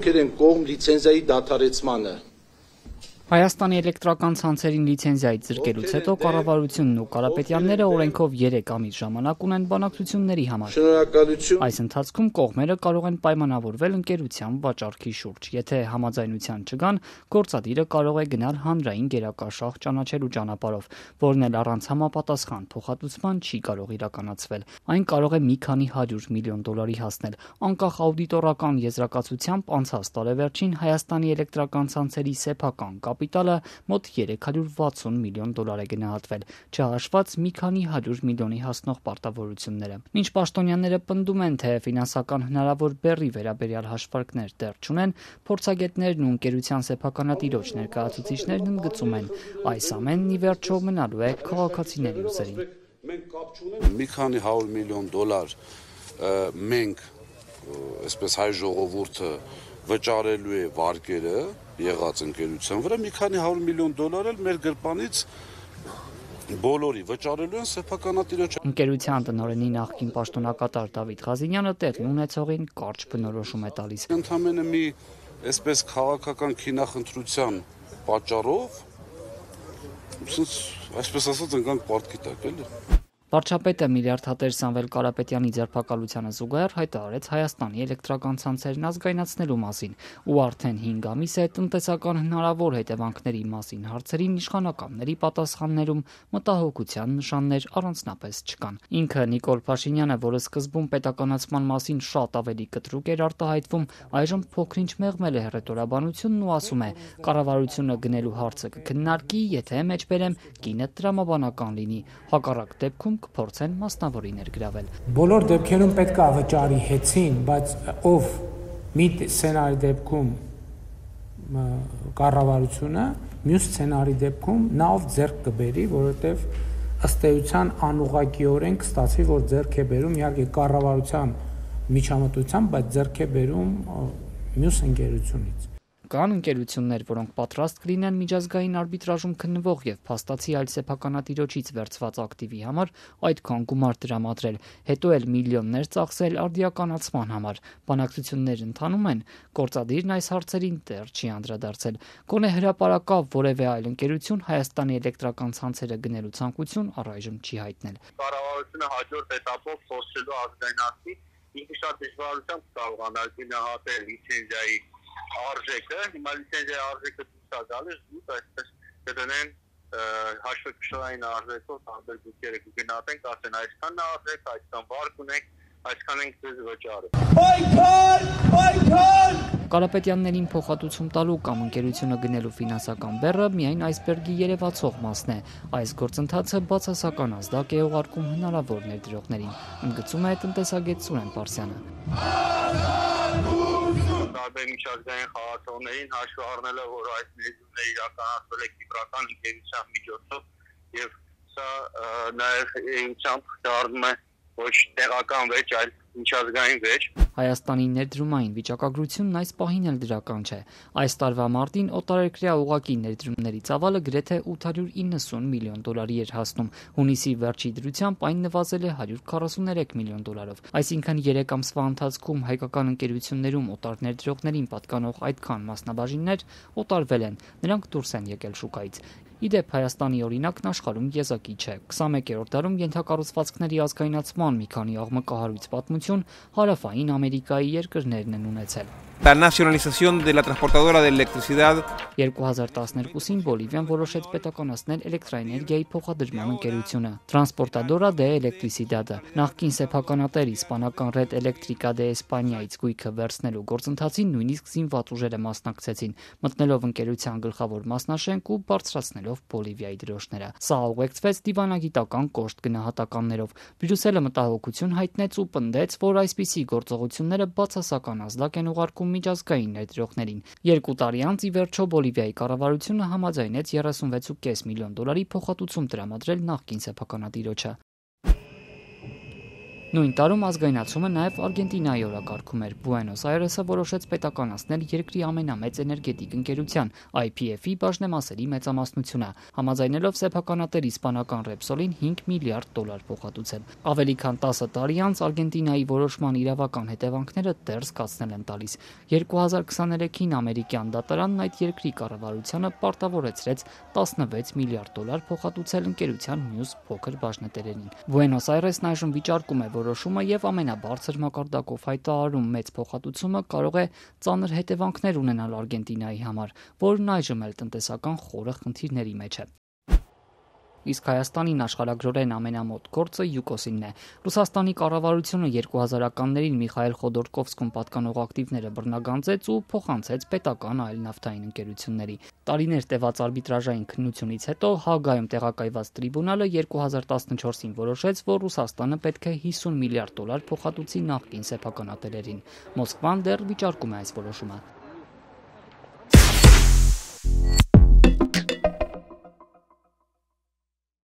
ովքեր են կողմ լիցենզիայի դադարեցմանը։ Հայաստանի էլեկտրական ցանցերին լիցենզիայից զրկելուց հետո կառավարությունն ու Կարապետյանները օրենքով 3 ամիս ժամանակ ունեն բանակցությունների համար։ Շնորհակալություն։ Այս ընթացքում կողմերը կարող են պայմանավորվել ընկերության վաճառքի շուրջ։ Եթե համաձայնության չգան, գործադիրը կարող է գնալ հանրային գերակաշաղ ճանաչելու ճանապարհով, որն էլ առանց համապատասխան փոխհատուցման չի կարող իրականացվել։ Այն կարող է մի քանի 100 միլիոն դոլարի հասնել։ Անկախ աուդիտորական եզրակացությամբ անցած տարեվերջին Հայաստանի էլեկտրական ցանցերի սեփական կապիտալը մոտ 360 միլիոն դոլար է գնահատվել, չհաշված մի քանի 100 միլիոնի հասնող պարտավորությունները։ Մինչ պաշտոնյաները պնդում են, թե ֆինանսական հնարավոր բեռի վերաբերյալ հաշվարկներ դեռ չունեն, փորձագետներն ու ընկերության սեփականատիրոջ ներկայացուցիչներն ընդգծում են, այս ամենն ի վերջո մնալու է քաղաքացիների ուսերին։ Մի քանի 100 միլիոն դոլար մենք, այսպես հայ ժողովուրդը վճարելու է վարկերը եղած ընկերության վրա, մի քանի 100 միլիոն դոլար էլ մեր գրպանից բոլորի վճարելու են սեփականատիրոջ։ Ընկերության տնօրենի նախկին պաշտոնակատար Դավիթ Ղազինյանը տեղի ունեցողին կարճ բնորոշում է տալիս։ Ընդամենը մի այսպես քաղաքական քինախնդրության պատճառով, այսպես ասած, ընկանք պարտքի տակ, էլի։ Վարչապետը Միլիարդատեր Սամվել Կարապետյանի ձերբակալությանը զուգահեռ հայտարարեց Հայաստանի էլեկտրական ցանցերն ազգայնացնելու մասին ու արդեն 5 ամիս է տնտեսական հնարավոր հետևանքների մասին հարցերին իշխանականների պատասխաններում մտահոգության նշաններ առանձնապես չկան։ Ինքը Նիկոլ Փաշինյանը, որը սկզբում պետականացման մասին շատ ավելի կտրուկ էր արտահայտվում, այժմ փոքրինչ մեղմել է հռետորաբանությունն ու ասում է՝ կառավարությունը գնելու հարցը կքննարկի, եթե մեջբերեմ կինը տրամաբանական լինի, հակառակ դեպքում կփորձեն մասնավորի ներգրավել։ Բոլոր դեպքերում պետք է վճարի հեծին, բայց ով մի սցենարի դեպքում կառավարությունը, մյուս սցենարի դեպքում նա ով ձեռք կբերի, որովհետև ըստ էության անուղղակիորեն կստացվի, որ ձեռք է բերում իհարկե կառավարության միջամտությամբ, բայց ձեռք է բերում մյուս ընկերությունից։ Կան ընկերություններ, որոնք պատրաստ կլինեն միջազգային արբիտրաժում քննվող եւ փաստացի այլ սեփականատիրոջից վերցված ակտիվի համար այդքան գումար տրամադրել, հետո էլ միլիոններ ծախսել արդիականացման համար։ Բանակցություններ ընթանում են, գործադիրն այս հարցերին դեռ չի անդրադարձել։ Գոնե հրապարակավ որևէ այլ ընկերություն Հայաստանի էլեկտրական ցանցերը գնելու ցանկություն առայժմ չի հայտնել։ Կառավարությունը հաջորդ էտապով փորձելու ազգայնացնել, ինքը շատ դժվարությամբ կարողանալ գնահատել լիցենզիայի արժեքը, հիմա լիցենզիայի արժեքը դուրս է գալիս, դուք այսպես կդնեն հաշվեկշռային արժեքով տարբեր դուքերը կգնահատենք, ասեն այսքանն է արժեք, այսքան վարկ ունենք, այսքան ենք ձեզ վճարում։ Պայքար, պայքար։ Կարապետյաններին փոխհատուցում տալու կամ ընկերությունը գնելու ֆինանսական բեռը միայն այսբերգի երևացող մասն է։ Այս գործընթացը բացասական ազդակ է ուղարկում հնարավոր ներդրողներին, ընդգծում է տնտեսագետ Սուրեն Պարսյանը։ Տարբեր միջազգային խաղացողներին հաշվի առնելով, որ այս ներդրումները իրականացվել է կիպրական ընկերության միջոցով եւ սա նաեւ էությամբ դառնում է ոչ տեղական վեճ, այլ միջազգային վեճ։ Հայաստանի ներդրումային վիճակագրությունն այս պահին էլ դրական չէ։ Այս տարվա մարտին օտարերկրյա ուղղակի ներդրումների ծավալը գրեթե 890 միլիոն դոլարի էր հասնում։ Հունիսի վերջի դրությամբ այն նվազել է 143 միլիոն դոլարով։ Այսինքն 3 ամսվա ընթացքում հայկական ընկերություններում օտար ներդրողներին պատկանող այդքան մասնաբաժիններ օտարվել են, նրանք դուրս են եկել շուկայից։ Իդեպ Հայաստանի օրինակն աշխարհում եզակի չէ։ 21-րդ դարում ենթակառուցվածքների ազգայնացման մի քանի աղմկահարույց պատմություն հարավային Ամերիկայի երկրներն են ունեցել։ La nacionalización de la transportadora de electricidad 2012-ին Բոլիվիան որոշեց պետականացնել էլեկտրաէներգիայի փոխադրման ընկերությունը Transportadora de Electricidad-ը։ Նախկին սեփականատեր իսպանական Red Eléctrica de España-ից գույքը վերցնելու գործընթացին նույնիսկ զինված ուժերը մասնակցեցին, մտնելով ընկերության գլխավոր մասնաշենք ու բարձրացնելով Բոլիվիայի դրոշները։ Սա ուղեկցվեց դիվանագիտական կոշտ գնահատականներով։ Բրյուսելը մտահոգություն հայտնեց ու պնդեց, որ այսպիսի գործողությունները բացասական ազդակ են ուղարկում միջազգային ներդրողներին։ 2 տարի անց ի վերջո Բոլիվիայի կառավարությունը համաձայնեց 36.5 միլիոն դոլարի փոխհատուցում տրամադրել նախկին սեփականատիրոջը։ Նույն տարում ազգայնացումը նաև Արգենտինայի օրակարգում էր։ Բուենոս Այրեսը որոշեց պետականացնել երկրի ամենամեծ էներգետիկ ընկերության YPF-ի բաժնեմասերի մեծամասնությունը, համաձայնելով սեփականատեր իսպանական Repsolին $5 միլիարդ փոխհատուցել։ Ավելի քան 10 տարի անց Արգենտինայի որոշման իրավական հետևանքները դեռ զգացնել են տալիս։ 2023-ին ամերիկյան դատարանն այդ երկրի կառավարությանը պարտավորեցրեց $16 միլիարդ փոխհատուցել ընկերության մյուս փոքր բաժնետերերին։ Բուենոս Այրեսն այժմ վիճարկում է որոշումը եւ ամենաբարձր մակարդակով հայտարարում մեծ փոխհատուցումը կարող է ծանր հետևանքներ ունենալ Արգենտինայի համար, որն այժմ էլ տնտեսական խորը խնդիրների մեջ է։ Իսկ Հայաստանին աշխարհագրորեն ամենամոտ գործը յուկոսինն է։ Ռուսաստանի կառավարությունը 2000-ականներին Միխայել Խոդորկովսկուն պատկանող ակտիվները բռնագանձեց ու փոխանցեց պետական այլ նավթային ընկերությունների։ Տարիներ տևած արբիտրաժային քննությունից հետո Հաագայում տեղակայված տրիբունալը 2014-ին որոշեց, որ Ռուսաստանը պետք է $50 միլիարդ փոխհատուցի նախկին սեփականատերերին։ Մոսկվան դեռ վիճարկում է այս որոշումը։